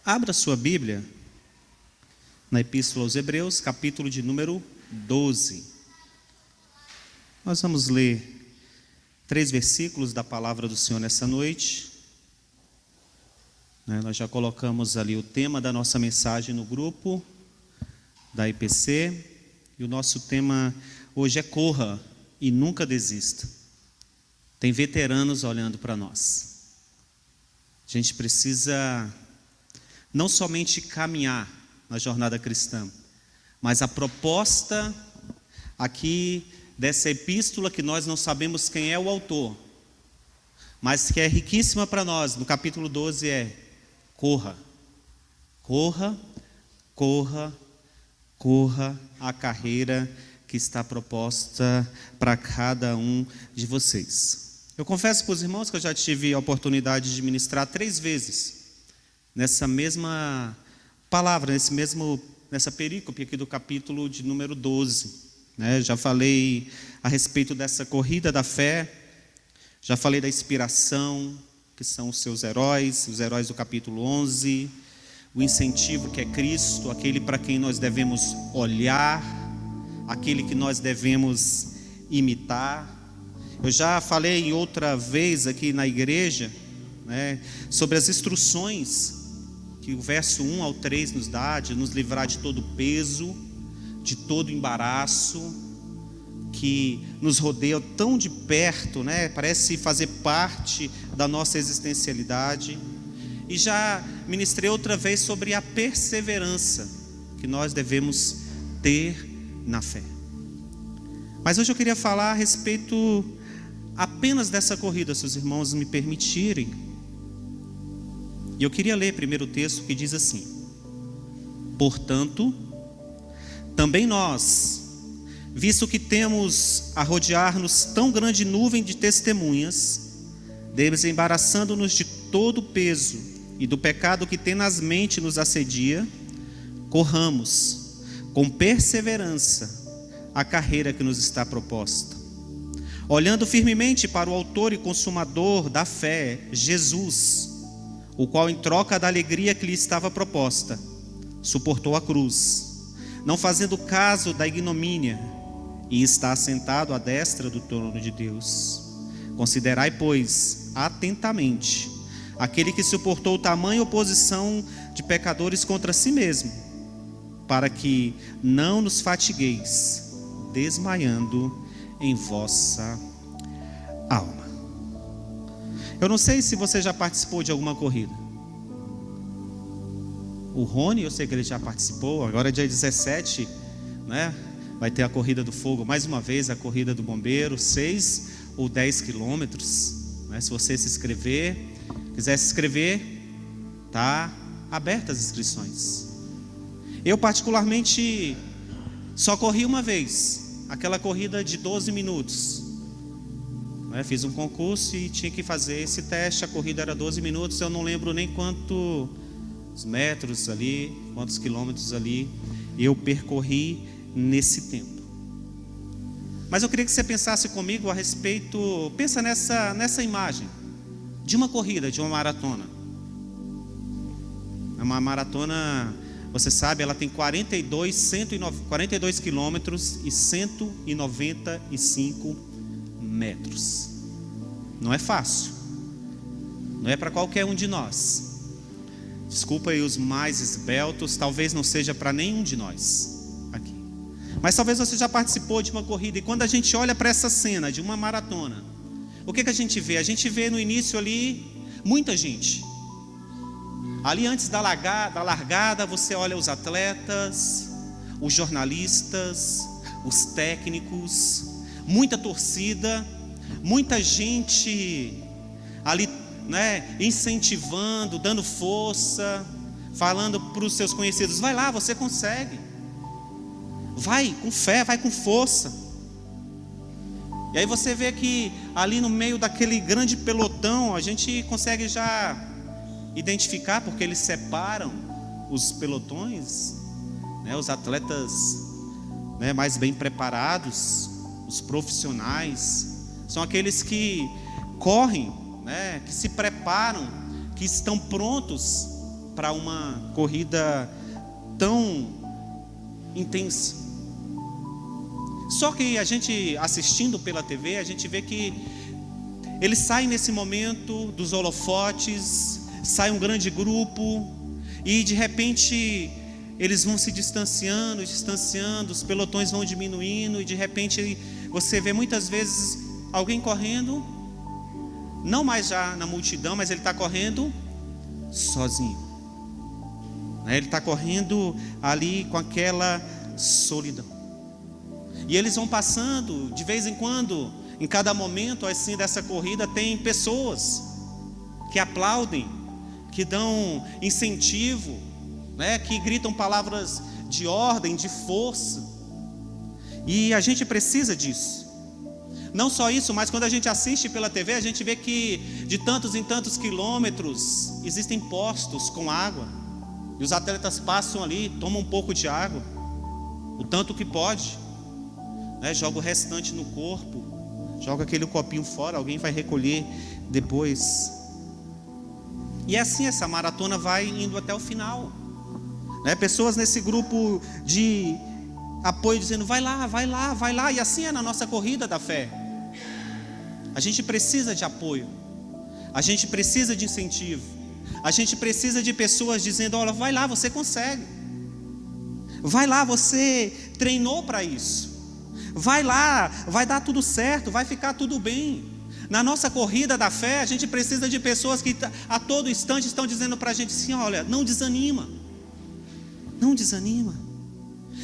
Abra sua Bíblia na Epístola aos Hebreus, capítulo de número 12. Nós vamos ler 3 versículos da palavra do Senhor nessa noite. Nós já colocamos ali o tema da nossa mensagem no grupo da IPC. E o nosso tema hoje é corra e nunca desista. Tem veteranos olhando para nós. A gente precisa não somente caminhar na jornada cristã, mas a proposta aqui dessa epístola, que nós não sabemos quem é o autor, mas que é riquíssima para nós, no capítulo 12 é: corra, corra, corra, corra a carreira que está proposta para cada um de vocês. Eu confesso para os irmãos que eu já tive a oportunidade de ministrar 3 vezes nessa mesma palavra, nessa perícope aqui do capítulo de número 12. Já falei a respeito dessa corrida da fé, já falei da inspiração, que são os seus heróis, os heróis do capítulo 11, o incentivo que é Cristo, aquele para quem nós devemos olhar, aquele que nós devemos imitar. Eu já falei outra vez aqui na igreja, sobre as instruções que o verso 1 ao 3 nos dá, de nos livrar de todo peso, de todo embaraço, que nos rodeia tão de perto, parece fazer parte da nossa existencialidade. E já ministrei outra vez sobre a perseverança que nós devemos ter na fé. Mas hoje eu queria falar a respeito apenas dessa corrida, se os irmãos me permitirem. E eu queria ler primeiro o texto que diz assim: portanto, também nós, visto que temos a rodear-nos tão grande nuvem de testemunhas, desembaraçando-nos de todo o peso e do pecado que tenazmente nos assedia, corramos com perseverança a carreira que nos está proposta, olhando firmemente para o autor e consumador da fé, Jesus, o qual, em troca da alegria que lhe estava proposta, suportou a cruz, não fazendo caso da ignomínia, e está assentado à destra do trono de Deus. Considerai, pois, atentamente aquele que suportou tamanha oposição de pecadores contra si mesmo, para que não nos fatigueis, desmaiando em vossa alma. Eu não sei se você já participou de alguma corrida. O Rony, eu sei que ele já participou. Agora é dia 17, vai ter a corrida do fogo, mais uma vez a corrida do bombeiro, 6 ou 10 quilômetros. Se você quiser se inscrever, está aberta as inscrições. Eu particularmente só corri uma vez, aquela corrida de 12 minutos. Fiz um concurso e tinha que fazer esse teste. A corrida era 12 minutos. Eu não lembro nem quantos metros ali, quantos quilômetros ali eu percorri nesse tempo. Mas eu queria que você pensasse comigo a respeito. Pensa nessa imagem de uma corrida, de uma maratona. Uma maratona, você sabe, ela tem 42 quilômetros e 195 metros. Não é fácil, não é para qualquer um de nós. Desculpa aí os mais esbeltos, talvez não seja para nenhum de nós aqui. Mas talvez você já participou de uma corrida, e quando a gente olha para essa cena de uma maratona, o que a gente vê? A gente vê no início ali muita gente. Ali antes da largada, você olha os atletas, os jornalistas, os técnicos, muita torcida, muita gente ali, incentivando, dando força, falando para os seus conhecidos: vai lá, você consegue, vai com fé, vai com força. E aí você vê que ali no meio daquele grande pelotão, a gente consegue já identificar, porque eles separam os pelotões, os atletas mais bem preparados, os profissionais, são aqueles que correm, que se preparam, que estão prontos para uma corrida tão intensa. Só que a gente assistindo pela TV, a gente vê que eles saem nesse momento dos holofotes, sai um grande grupo e de repente eles vão se distanciando, os pelotões vão diminuindo e de repente você vê muitas vezes alguém correndo, não mais já na multidão, mas ele está correndo sozinho. Ele está correndo ali com aquela solidão. E eles vão passando, de vez em quando, em cada momento assim dessa corrida, tem pessoas que aplaudem, que dão incentivo, que gritam palavras de ordem, de força. E a gente precisa disso. Não só isso, mas quando a gente assiste pela TV, a gente vê que de tantos em tantos quilômetros existem postos com água. E os atletas passam ali, tomam um pouco de água, o tanto que pode, joga o restante no corpo, joga aquele copinho fora, alguém vai recolher depois. E assim essa maratona vai indo até o final. Pessoas nesse grupo de apoio dizendo: vai lá, vai lá, vai lá. E assim é na nossa corrida da fé. A gente precisa de apoio, a gente precisa de incentivo, a gente precisa de pessoas dizendo: olha, vai lá, você consegue. Vai lá, você treinou para isso. Vai lá, vai dar tudo certo, vai ficar tudo bem. Na nossa corrida da fé, a gente precisa de pessoas que a todo instante estão dizendo para a gente assim: olha, não desanima. Não desanima.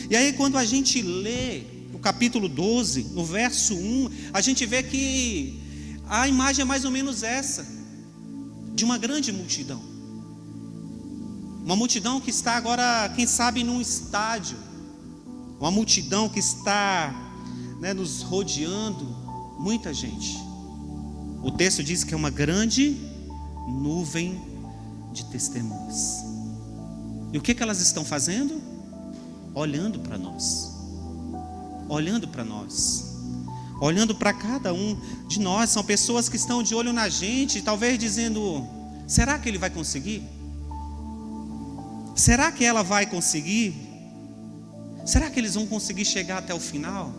E aí quando a gente lê o capítulo 12, no verso 1, a gente vê que a imagem é mais ou menos essa, de uma grande multidão. Uma multidão que está agora, quem sabe, num estádio. Uma multidão que está nos rodeando, muita gente. O texto diz que é uma grande nuvem de testemunhas. E o que elas estão fazendo? Olhando para nós. Olhando para nós. Olhando para cada um de nós. São pessoas que estão de olho na gente, talvez dizendo: será que ele vai conseguir? Será que ela vai conseguir? Será que eles vão conseguir chegar até o final?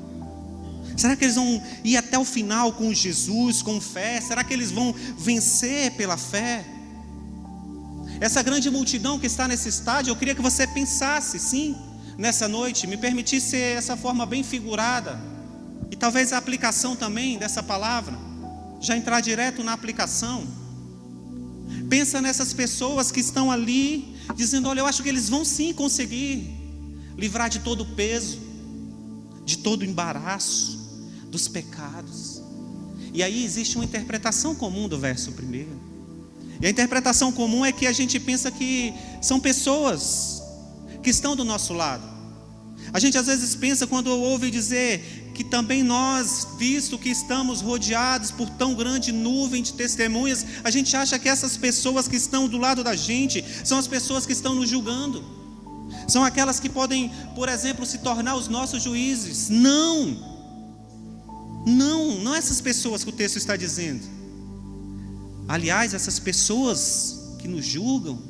Será que eles vão ir até o final com Jesus, com fé? Será que eles vão vencer pela fé? Essa grande multidão que está nesse estádio, eu queria que você pensasse, sim, nessa noite, me permitisse essa forma bem figurada, e talvez a aplicação também dessa palavra, já entrar direto na aplicação. Pensa nessas pessoas que estão ali, dizendo: olha, eu acho que eles vão sim conseguir livrar de todo o peso, de todo o embaraço, dos pecados. E aí existe uma interpretação comum do verso 1. E a interpretação comum é que a gente pensa que são pessoas que estão do nosso lado. A gente às vezes pensa, quando ouve dizer que também nós, visto que estamos rodeados por tão grande nuvem de testemunhas, a gente acha que essas pessoas que estão do lado da gente são as pessoas que estão nos julgando. São aquelas que podem, por exemplo, se tornar os nossos juízes. Não essas pessoas que o texto está dizendo. Aliás, essas pessoas que nos julgam,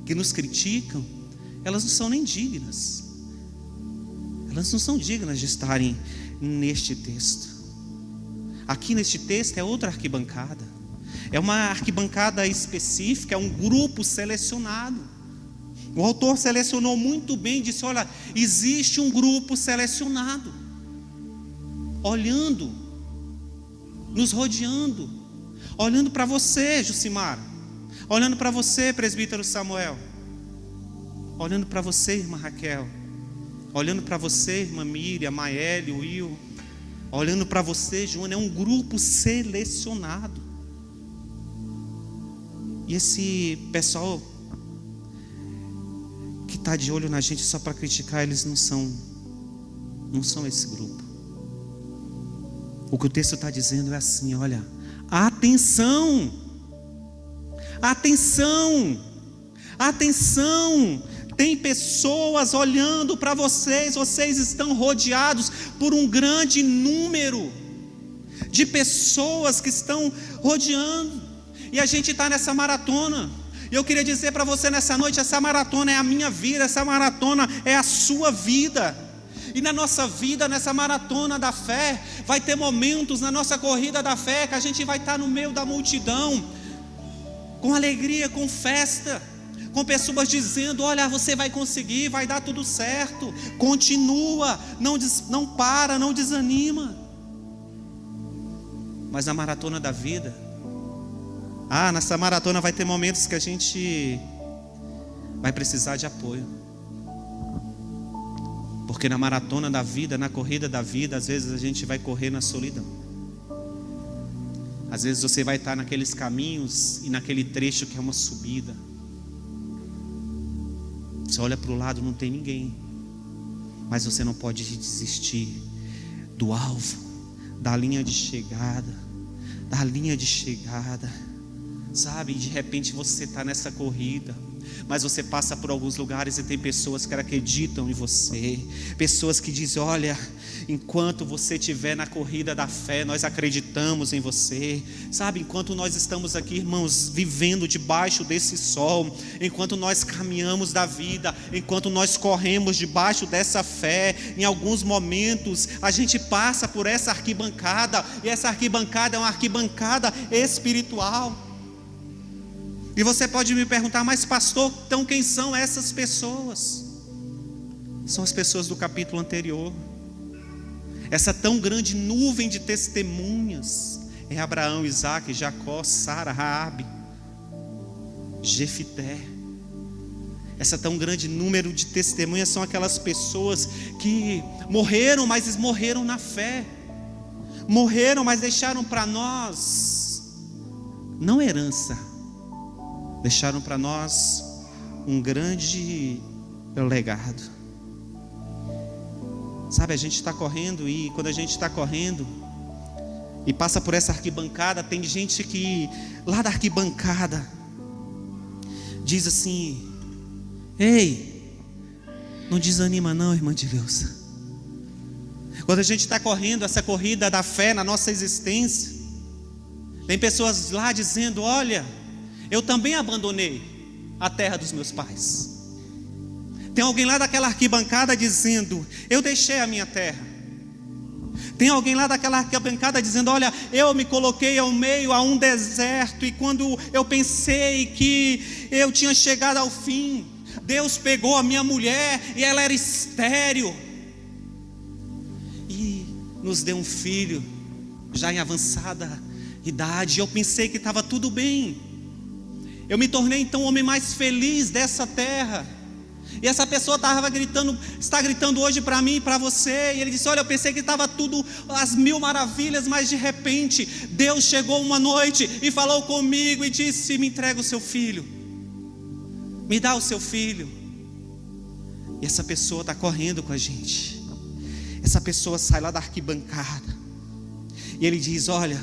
que nos criticam, elas não são nem dignas. Elas não são dignas de estarem neste texto. Aqui neste texto é outra arquibancada. É uma arquibancada específica, é um grupo selecionado. O autor selecionou muito bem, disse: olha, existe um grupo selecionado, olhando, nos rodeando, olhando para você, Jucimara, olhando para você, presbítero Samuel, olhando para você, irmã Raquel, olhando para você, irmã Miriam, Maeli, Will, olhando para você, Joana. É um grupo selecionado. E esse pessoal que está de olho na gente só para criticar, eles não são esse grupo. O que o texto está dizendo é assim: olha, atenção, atenção, atenção, tem pessoas olhando para vocês, vocês estão rodeados por um grande número de pessoas que estão rodeando, e a gente está nessa maratona, E eu queria dizer para você nessa noite, essa maratona é a minha vida, essa maratona é a sua vida. E na nossa vida, nessa maratona da fé, vai ter momentos na nossa corrida da fé que a gente vai estar no meio da multidão, com alegria, com festa, com pessoas dizendo: olha, você vai conseguir, vai dar tudo certo, continua, não para, não desanima. Mas na maratona da vida, nessa maratona vai ter momentos que a gente vai precisar de apoio. Porque na maratona da vida, na corrida da vida, às vezes a gente vai correr na solidão. Às vezes você vai estar naqueles caminhos e naquele trecho que é uma subida. Você olha para o lado, não tem ninguém. Mas você não pode desistir do alvo, da linha de chegada. Da linha de chegada. Sabe, de repente você está nessa corrida, mas você passa por alguns lugares e tem pessoas que acreditam em você, pessoas que dizem: olha, enquanto você estiver na corrida da fé, nós acreditamos em você. Sabe, enquanto nós estamos aqui, irmãos, vivendo debaixo desse sol, enquanto nós caminhamos da vida, enquanto nós corremos debaixo dessa fé, em alguns momentos a gente passa por essa arquibancada, e essa arquibancada é uma arquibancada espiritual. E você pode me perguntar: mas pastor, então quem são essas pessoas? São as pessoas do capítulo anterior. Essa tão grande nuvem de testemunhas é Abraão, Isaque, Jacó, Sara, Raabe, Jefité. Essa tão grande número de testemunhas são aquelas pessoas que morreram, mas morreram na fé. Morreram, mas deixaram para nós não herança, deixaram para nós um grande legado. Sabe, a gente está correndo, e quando a gente está correndo e passa por essa arquibancada, tem gente que lá da arquibancada diz assim: ei, não desanima não, irmã de Deus. Quando a gente está correndo essa corrida da fé na nossa existência, tem pessoas lá dizendo: olha, eu também abandonei a terra dos meus pais. Tem alguém lá daquela arquibancada dizendo: eu deixei a minha terra. Tem alguém lá daquela arquibancada dizendo: olha, eu me coloquei ao meio a um deserto, e quando eu pensei que eu tinha chegado ao fim, Deus pegou a minha mulher e ela era estéril e nos deu um filho já em avançada idade. Eu pensei que estava tudo bem. Eu me tornei então o homem mais feliz dessa terra. E essa pessoa está gritando hoje para mim e para você. E ele disse: olha, eu pensei que estava tudo às mil maravilhas, mas de repente Deus chegou uma noite e falou comigo e disse: me entrega o seu filho, me dá o seu filho. E essa pessoa está correndo com a gente. Essa pessoa sai lá da arquibancada e ele diz: olha,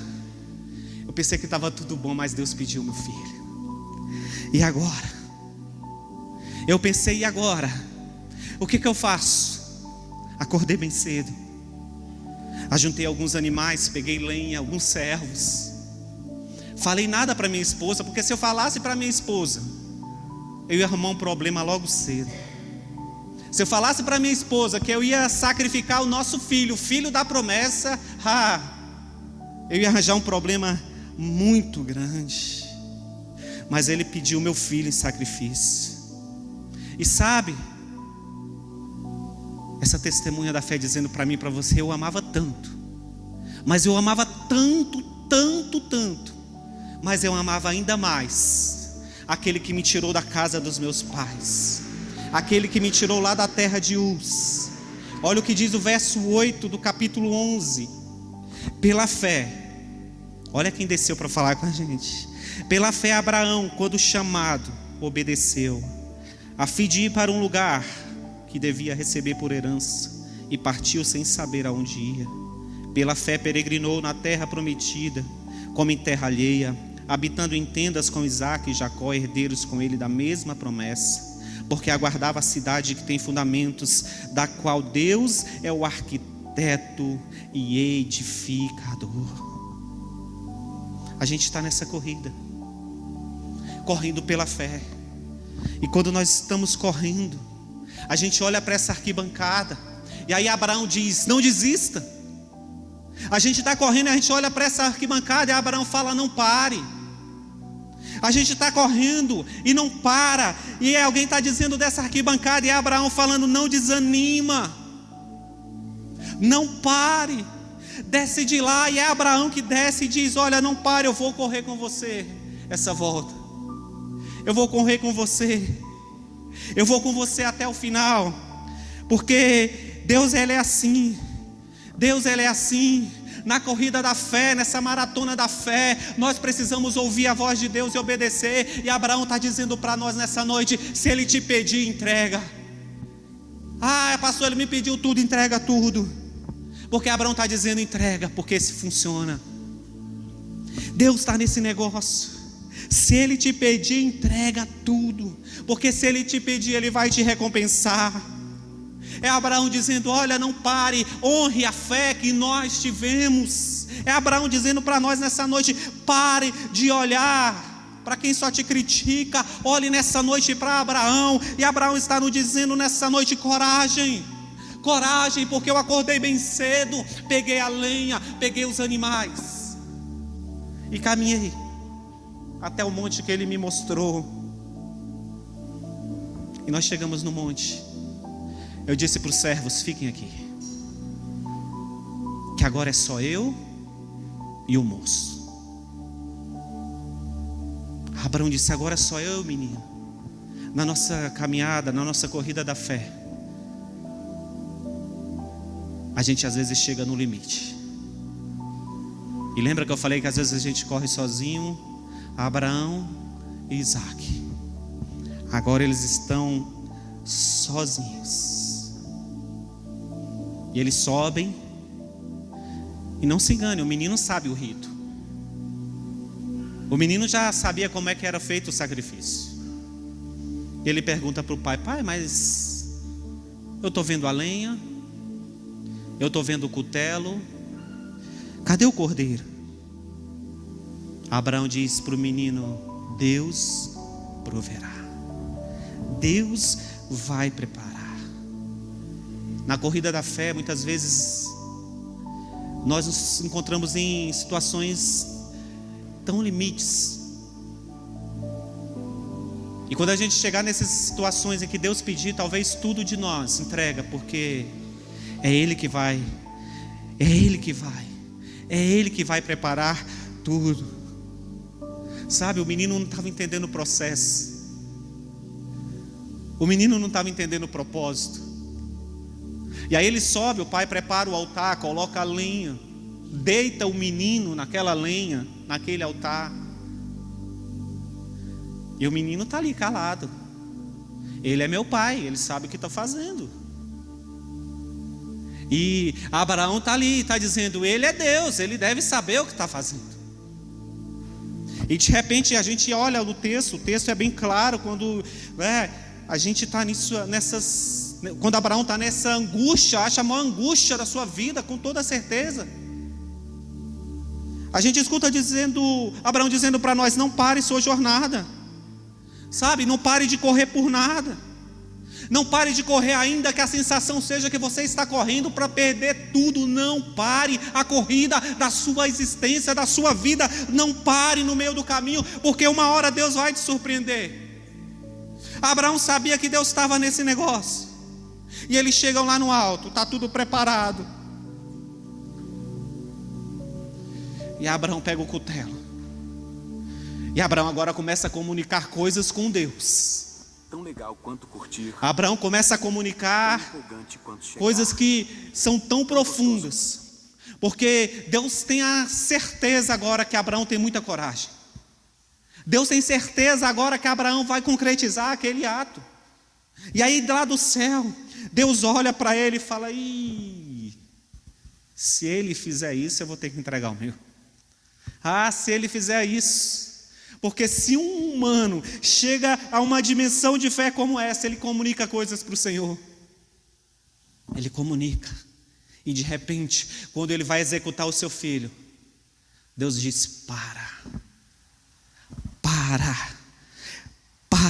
eu pensei que estava tudo bom, mas Deus pediu meu filho. E agora? Eu pensei: e agora? O que eu faço? Acordei bem cedo, ajuntei alguns animais, peguei lenha, alguns servos. Falei nada para minha esposa, porque se eu falasse para minha esposa, eu ia arrumar um problema logo cedo. Se eu falasse para minha esposa que eu ia sacrificar o nosso filho, o filho da promessa, eu ia arranjar um problema muito grande. Mas ele pediu meu filho em sacrifício. E sabe, essa testemunha da fé dizendo para mim e para você: eu amava tanto, mas eu amava tanto, mas eu amava ainda mais aquele que me tirou da casa dos meus pais, aquele que me tirou lá da terra de Uz. Olha o que diz o verso 8 do capítulo 11. Pela fé, olha quem desceu para falar com a gente. Pela fé Abraão, quando chamado, obedeceu, a fim de ir para um lugar que devia receber por herança, e partiu sem saber aonde ia. Pela fé peregrinou na terra prometida, como em terra alheia, habitando em tendas com Isaque e Jacó, herdeiros com ele da mesma promessa, porque aguardava a cidade que tem fundamentos, da qual Deus é o arquiteto e edificador. A gente está nessa corrida. correndo pela fé. E quando nós estamos correndo, a gente olha para essa arquibancada, e aí Abraão diz: não desista. A gente está correndo e a gente olha para essa arquibancada, e Abraão fala: não pare. A gente está correndo e não para, e alguém está dizendo dessa arquibancada, e Abraão falando: não desanima, não pare, desce de lá. E é Abraão que desce e diz: olha, não pare, eu vou correr com você essa volta, eu vou correr com você, eu vou com você até o final, porque Deus, Ele é assim. Deus, Ele é assim. Na corrida da fé, nessa maratona da fé, nós precisamos ouvir a voz de Deus e obedecer. E Abraão está dizendo para nós nessa noite: se Ele te pedir, entrega. Ah, pastor, Ele me pediu tudo, entrega tudo. Porque Abraão está dizendo: entrega, porque se funciona. Deus está nesse negócio. Se Ele te pedir, entrega tudo, porque se Ele te pedir, Ele vai te recompensar. É Abraão dizendo: olha, não pare, honre a fé que nós tivemos. É Abraão dizendo para nós nessa noite: pare de olhar para quem só te critica, olhe nessa noite para Abraão. E Abraão está nos dizendo nessa noite: coragem, coragem, porque eu acordei bem cedo, peguei a lenha, peguei os animais e caminhei até o monte que Ele me mostrou. E nós chegamos no monte. Eu disse para os servos: fiquem aqui, que agora é só eu e o moço. Abraão disse: agora é só eu, menino. Na nossa caminhada, na nossa corrida da fé, a gente às vezes chega no limite. E lembra que eu falei que às vezes a gente corre sozinho? Abraão e Isaac, agora eles estão sozinhos. E eles sobem. E não se engane, o menino sabe o rito. O menino já sabia como é que era feito o sacrifício. Ele pergunta para o pai: pai, mas eu estou vendo a lenha, eu estou vendo o cutelo, cadê o cordeiro? Abraão diz para o menino: Deus proverá, Deus vai preparar. Na corrida da fé, muitas vezes nós nos encontramos em situações tão limites. E quando a gente chegar nessas situações em que Deus pedir talvez tudo de nós, entrega, porque é Ele que vai, é Ele que vai, é Ele que vai preparar tudo. Sabe, o menino não estava entendendo o processo, o menino não estava entendendo o propósito. E aí ele sobe, o pai prepara o altar, coloca a lenha, deita o menino naquela lenha, naquele altar. E o menino está ali calado. Ele é meu pai, ele sabe o que está fazendo. E Abraão está ali, está dizendo: ele é Deus, ele deve saber o que está fazendo. E de repente a gente olha no texto, o texto é bem claro, quando a gente está quando Abraão está nessa angústia, acha a maior angústia da sua vida, com toda certeza. A gente escuta Abraão dizendo para nós: não pare sua jornada, sabe, não pare de correr por nada, não pare de correr ainda que a sensação seja que você está correndo para perder tudo. Não pare a corrida da sua existência, da sua vida, não pare no meio do caminho, porque uma hora Deus vai te surpreender. Abraão sabia que Deus estava nesse negócio. E eles chegam lá no alto, está tudo preparado. E Abraão pega o cutelo. E Abraão agora começa a comunicar coisas com Deus. Tão legal quanto curtir. Abraão começa a comunicar coisas que são tão profundas. Porque Deus tem a certeza agora que Abraão tem muita coragem. Deus tem certeza agora que Abraão vai concretizar aquele ato. E aí lá do céu, Deus olha para ele e fala: se ele fizer isso, eu vou ter que entregar o meu. Se ele fizer isso. Porque se um humano chega a uma dimensão de fé como essa, ele comunica coisas para o Senhor. Ele comunica. E de repente, quando ele vai executar o seu filho, Deus diz: para.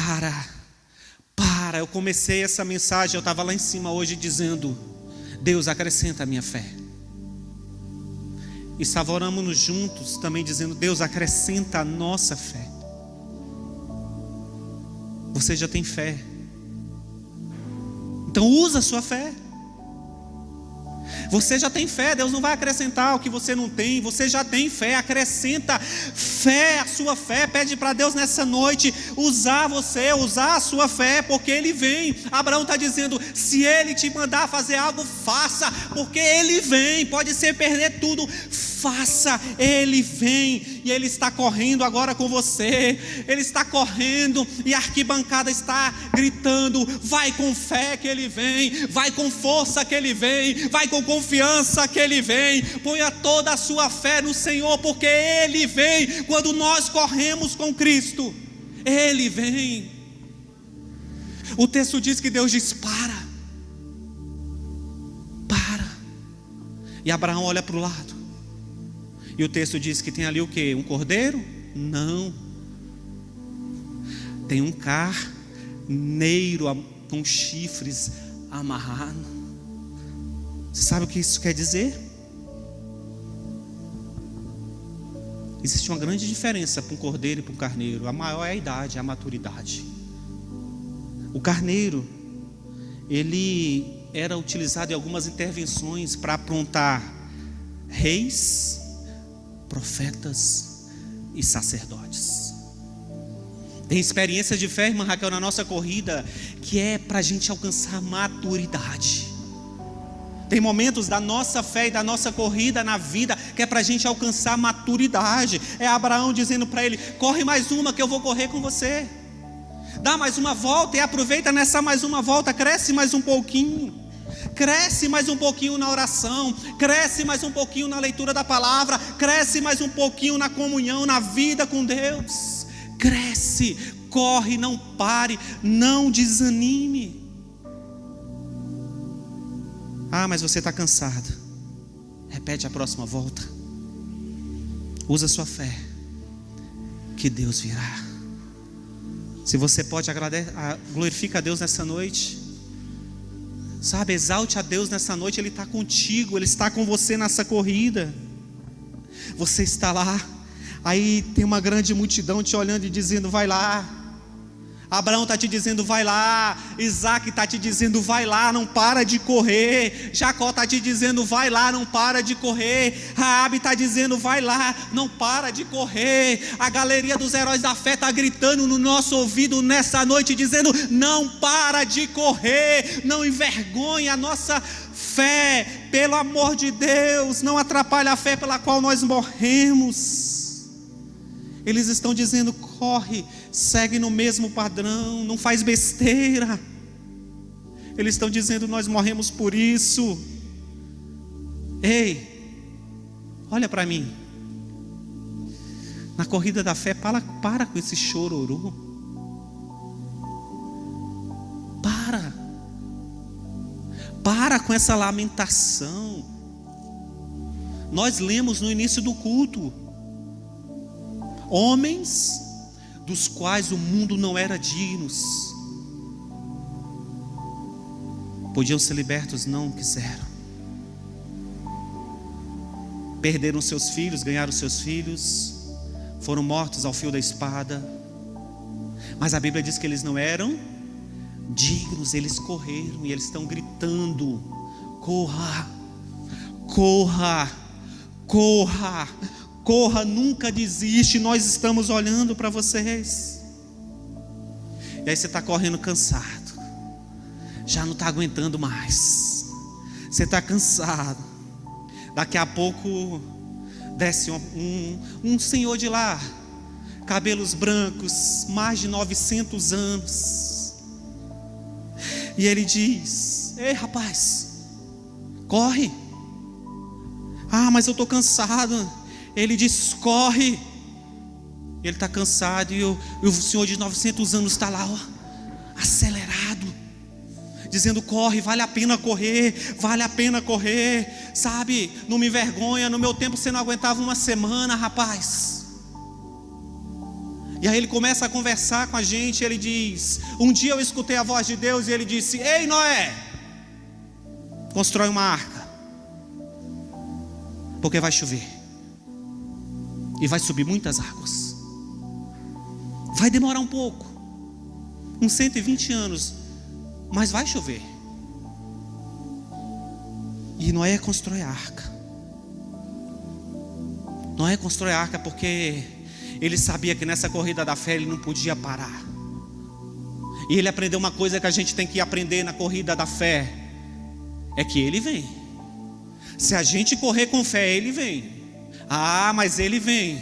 Para. Eu comecei essa mensagem, eu estava lá em cima hoje dizendo: Deus, acrescenta a minha fé. E estava orando juntos também dizendo: Deus, acrescenta a nossa fé. Você já tem fé, então usa a sua fé. Você já tem fé, Deus não vai acrescentar o que você não tem. Você já tem fé, acrescenta fé, a sua fé. Pede para Deus nessa noite usar você, usar a sua fé, porque Ele vem. Abraão está dizendo: se Ele te mandar fazer algo, faça, porque Ele vem. Pode ser perder tudo, faça, Ele vem. E Ele está correndo agora com você. Ele está correndo e a arquibancada está gritando: vai com fé que Ele vem, vai com força que Ele vem, vai com confiança que Ele vem. Ponha toda a sua fé no Senhor, porque Ele vem. Quando nós corremos com Cristo, Ele vem. O texto diz que Deus diz: para. E Abraão olha para o lado, e o texto diz que tem ali o quê? Um cordeiro? Não, tem um carneiro com chifres amarrado. Você sabe o que isso quer dizer? Existe uma grande diferença para um cordeiro e para um carneiro. A maior é a idade, é a maturidade. O carneiro, ele era utilizado em algumas intervenções para aprontar reis, profetas e sacerdotes. Tem experiência de fé, irmã Raquel, na nossa corrida, que é para a gente alcançar maturidade. Tem momentos da nossa fé e da nossa corrida na vida que é para a gente alcançar maturidade. É Abraão dizendo para ele: corre mais uma que eu vou correr com você. Dá mais uma volta e aproveita nessa mais uma volta. Cresce mais um pouquinho. Cresce mais um pouquinho na oração. Cresce mais um pouquinho na leitura da palavra. Cresce mais um pouquinho na comunhão, na vida com Deus. Cresce, corre, não pare, não desanime. Ah, mas você está cansado. Repete a próxima volta. Usa a sua fé, que Deus virá. Se você pode, glorifica a Deus nessa noite. Sabe, exalte a Deus nessa noite. Ele está contigo, Ele está com você nessa corrida. Você está lá, aí tem uma grande multidão te olhando e dizendo: vai lá. Abraão está te dizendo: vai lá. Isaac está te dizendo: vai lá, não para de correr. Jacó está te dizendo: vai lá, não para de correr. Raabe está dizendo: vai lá, não para de correr. A galeria dos heróis da fé está gritando no nosso ouvido nessa noite, dizendo: não para de correr. Não envergonhe a nossa fé, pelo amor de Deus. Não atrapalhe a fé pela qual nós morremos. Eles estão dizendo: corre, segue no mesmo padrão, não faz besteira. Eles estão dizendo: nós morremos por isso. Ei, olha para mim. Na corrida da fé, para com esse chororô. Para com essa lamentação. Nós lemos no início do culto: homens dos quais o mundo não era dignos podiam ser libertos, não quiseram. Perderam seus filhos, ganharam seus filhos, foram mortos ao fio da espada. Mas a Bíblia diz que eles não eram dignos. Eles correram e eles estão gritando: corra, corra, corra, corra, nunca desiste. Nós estamos olhando para vocês. E aí você está correndo cansado, já não está aguentando mais. Você está cansado. Daqui a pouco desce um senhor de lá, cabelos brancos, mais de 900 anos, e ele diz: ei rapaz, corre. Ah, mas eu estou cansado. Ele diz: corre. Ele está cansado, e o senhor de 900 anos está lá, ó, acelerado, dizendo: corre, vale a pena correr, vale a pena correr. Sabe, não me envergonha. No meu tempo você não aguentava uma semana, rapaz. E aí ele começa a conversar com a gente. Ele diz: um dia eu escutei a voz de Deus e ele disse: ei, Noé, constrói uma arca, porque vai chover e vai subir muitas águas. Vai demorar um pouco, uns 120 anos, mas vai chover. E Noé constrói a arca. Noé constrói a arca porque ele sabia que nessa corrida da fé ele não podia parar. E ele aprendeu uma coisa que a gente tem que aprender na corrida da fé: é que ele vem. Se a gente correr com fé, ele vem. Ah, mas ele vem.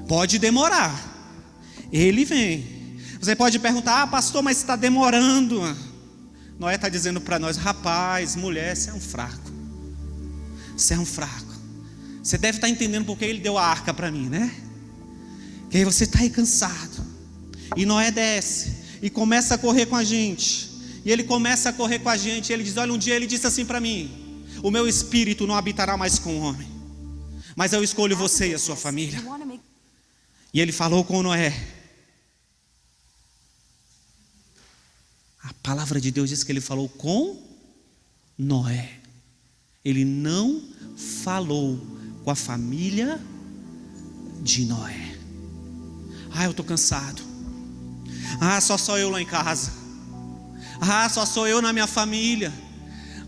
Pode demorar, ele vem. Você pode perguntar: ah, pastor, mas está demorando. Noé está dizendo para nós: rapaz, mulher, você é um fraco. Você é um fraco. Você deve estar entendendo porque ele deu a arca para mim, né? Que aí você está aí cansado. E Noé desce e começa a correr com a gente. E ele começa a correr com a gente. E ele diz: olha, um dia ele disse assim para mim: o meu espírito não habitará mais com o homem, mas eu escolho você e a sua família. E ele falou com Noé. A palavra de Deus diz que ele falou com Noé. Ele não falou com a família de Noé. Ah, eu estou cansado. Ah, só sou eu lá em casa. Ah, só sou eu na minha família.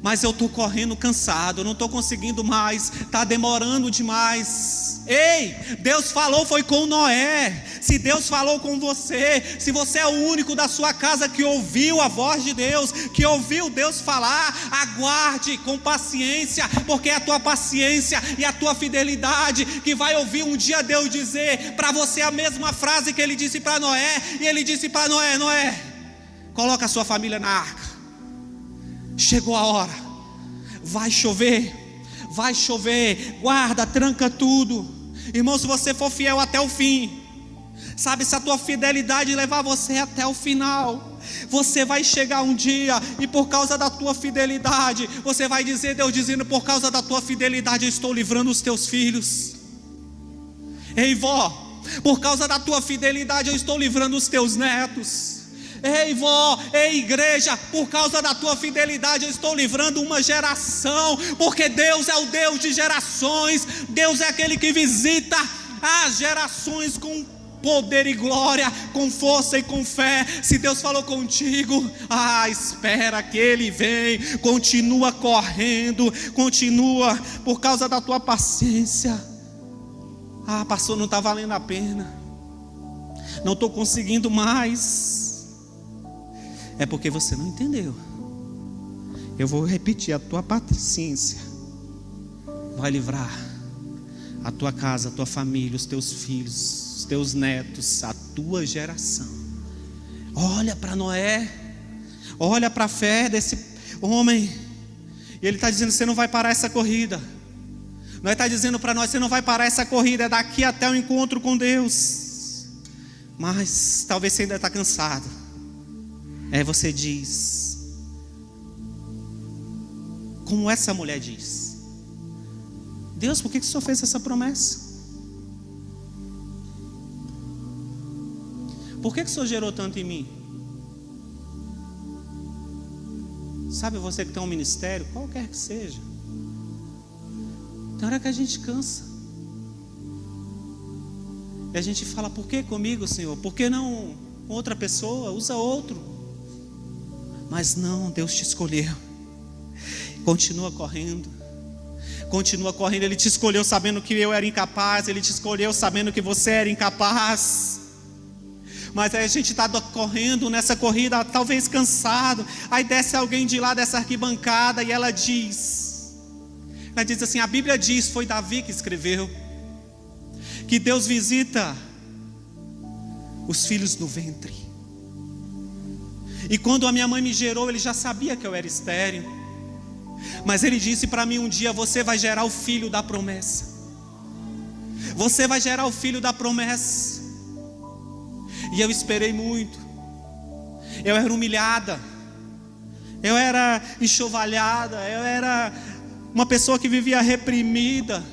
Mas eu estou correndo cansado, eu não estou conseguindo mais, está demorando demais. Ei, Deus falou foi com Noé. Se Deus falou com você, se você é o único da sua casa que ouviu a voz de Deus, que ouviu Deus falar, aguarde com paciência, porque é a tua paciência e a tua fidelidade que vai ouvir um dia Deus dizer para você a mesma frase que ele disse para Noé. E ele disse para Noé: Noé, coloca a sua família na arca. Chegou a hora, vai chover, guarda, tranca tudo. Irmão, se você for fiel até o fim, sabe, se a tua fidelidade levar você até o final, você vai chegar um dia e por causa da tua fidelidade, você vai dizer, Deus dizendo: por causa da tua fidelidade eu estou livrando os teus filhos. Ei, vó, por causa da tua fidelidade eu estou livrando os teus netos. Ei, vó, ei, igreja, por causa da tua fidelidade eu estou livrando uma geração, porque Deus é o Deus de gerações. Deus é aquele que visita as gerações com poder e glória, com força e com fé. Se Deus falou contigo, espera que Ele vem. Continua correndo, continua, por causa da tua paciência. Pastor, não está valendo a pena, não estou conseguindo mais. É porque você não entendeu. Eu vou repetir: a tua paciência vai livrar a tua casa, a tua família, os teus filhos, os teus netos, a tua geração. Olha para Noé, olha para a fé desse homem. E ele está dizendo: você não vai parar essa corrida. Noé está dizendo para nós: você não vai parar essa corrida, é daqui até o encontro com Deus. Mas talvez você ainda está cansado. Você diz, como essa mulher diz: Deus, por que o Senhor fez essa promessa? Por que o Senhor gerou tanto em mim? Sabe, você que tem um ministério, qualquer que seja, tem hora que a gente cansa. E a gente fala: por que comigo, Senhor? Por que não com outra pessoa? Usa outro. Mas não, Deus te escolheu. Continua correndo. Continua correndo. Ele te escolheu sabendo que eu era incapaz. Ele te escolheu sabendo que você era incapaz. Mas aí a gente está correndo nessa corrida, talvez cansado. Aí desce alguém de lá dessa arquibancada e ela diz assim: a Bíblia diz, foi Davi que escreveu, que Deus visita os filhos no ventre. E quando a minha mãe me gerou, Ele já sabia que eu era estéril. Mas Ele disse para mim um dia: você vai gerar o filho da promessa. Você vai gerar o filho da promessa. E eu esperei muito. Eu era humilhada, eu era enxovalhada, eu era uma pessoa que vivia reprimida.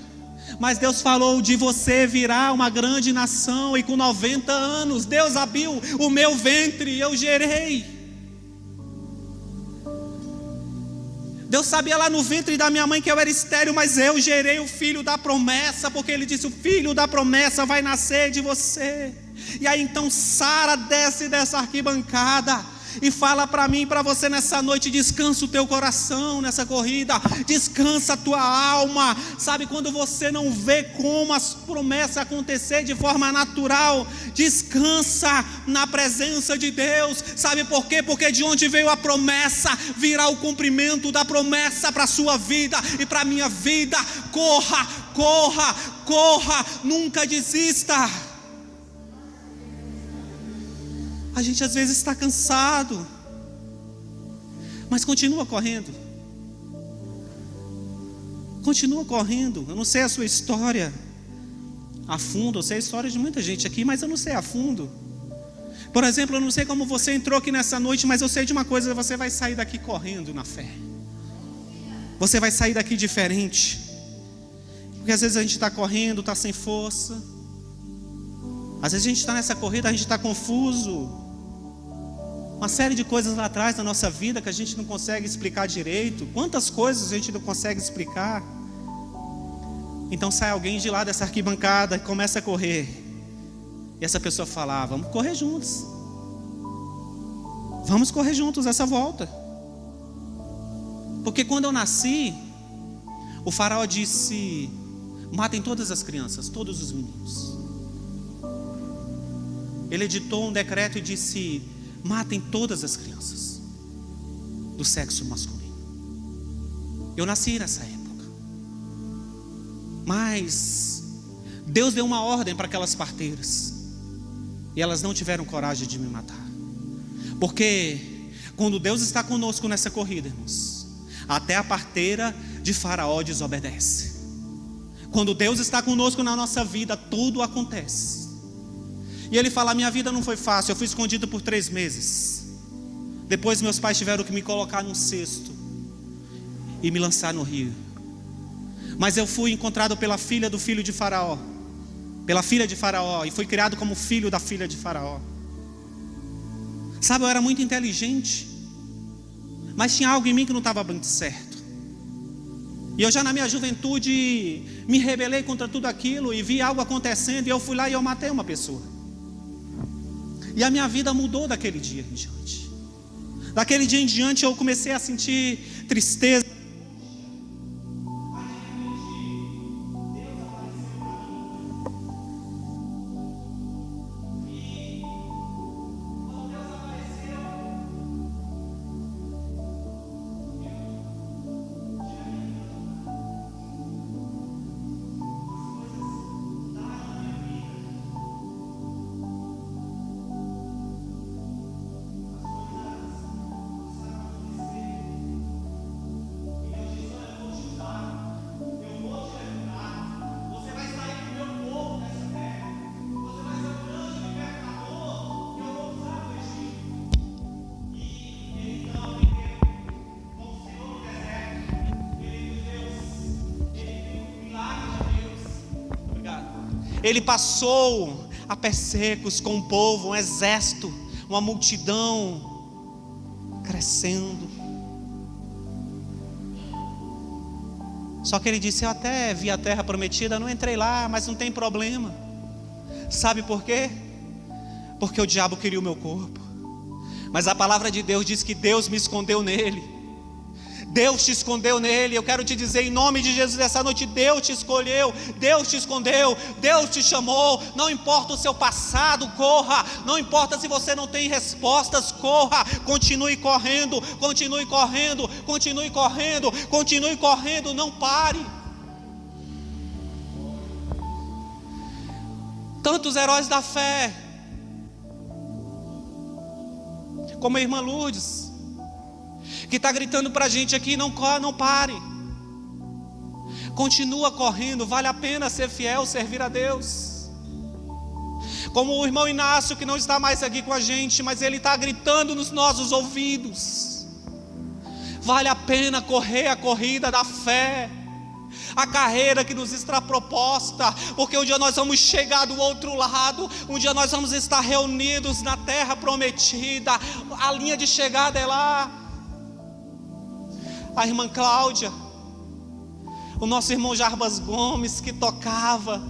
Mas Deus falou: de você virá uma grande nação. E com 90 anos, Deus abriu o meu ventre e eu gerei. Deus sabia lá no ventre da minha mãe que eu era estéril, mas eu gerei o filho da promessa, porque Ele disse: o filho da promessa vai nascer de você. E aí então Sara desce dessa arquibancada e fala para mim e para você nessa noite: descansa o teu coração nessa corrida, descansa a tua alma. Sabe, quando você não vê como as promessas acontecer de forma natural, descansa na presença de Deus. Sabe por quê? Porque de onde veio a promessa, virá o cumprimento da promessa para a sua vida e para a minha vida. Corra, corra, corra, nunca desista. A gente às vezes está cansado, mas continua correndo. Continua correndo. Eu não sei a sua história a fundo, eu sei a história de muita gente aqui, mas eu não sei a fundo. Por exemplo, eu não sei como você entrou aqui nessa noite, mas eu sei de uma coisa: você vai sair daqui correndo na fé. Você vai sair daqui diferente. Porque às vezes a gente está correndo, está sem força. Às vezes a gente está nessa corrida, a gente está confuso. Uma série de coisas lá atrás da nossa vida que a gente não consegue explicar direito. Quantas coisas a gente não consegue explicar. Então sai alguém de lá dessa arquibancada e começa a correr. E essa pessoa fala: vamos correr juntos. Vamos correr juntos essa volta. Porque quando eu nasci, o faraó disse: matem todas as crianças, todos os meninos. Ele editou um decreto e disse: matem todas as crianças do sexo masculino. Eu nasci nessa época, mas Deus deu uma ordem para aquelas parteiras, e elas não tiveram coragem de me matar. Porque quando Deus está conosco nessa corrida, irmãos, até a parteira de Faraó desobedece. Quando Deus está conosco na nossa vida, tudo acontece. E ele fala: minha vida não foi fácil, eu fui escondido por 3 meses. Depois meus pais tiveram que me colocar num cesto e me lançar no rio. Mas eu fui encontrado pela filha do filho de Faraó, pela filha de Faraó, e fui criado como filho da filha de Faraó. Sabe, eu era muito inteligente, mas tinha algo em mim que não estava muito certo. E eu já na minha juventude me rebelei contra tudo aquilo e vi algo acontecendo, e eu fui lá e eu matei uma pessoa. E a minha vida mudou daquele dia em diante. Daquele dia em diante eu comecei a sentir tristeza. Ele passou a pés secos com um povo, um exército, uma multidão crescendo. Só que ele disse: eu até vi a terra prometida, não entrei lá, mas não tem problema. Sabe por quê? Porque o diabo queria o meu corpo. Mas a palavra de Deus diz que Deus me escondeu nele. Deus te escondeu nele. Eu quero te dizer em nome de Jesus essa noite: Deus te escolheu, Deus te escondeu, Deus te chamou. Não importa o seu passado, corra. Não importa se você não tem respostas, corra. Continue correndo, continue correndo, continue correndo, continue correndo, não pare. Tantos heróis da fé, como a irmã Lourdes, que está gritando para a gente aqui: não corre, não pare. Continua correndo, vale a pena ser fiel, servir a Deus. Como o irmão Inácio, que não está mais aqui com a gente, mas ele está gritando nos nossos ouvidos: vale a pena correr a corrida da fé. a carreira que nos está proposta, porque um dia nós vamos chegar do outro lado, um dia nós vamos estar reunidos na terra prometida, a linha de chegada é lá. A irmã Cláudia, o nosso irmão Jarbas Gomes que tocava,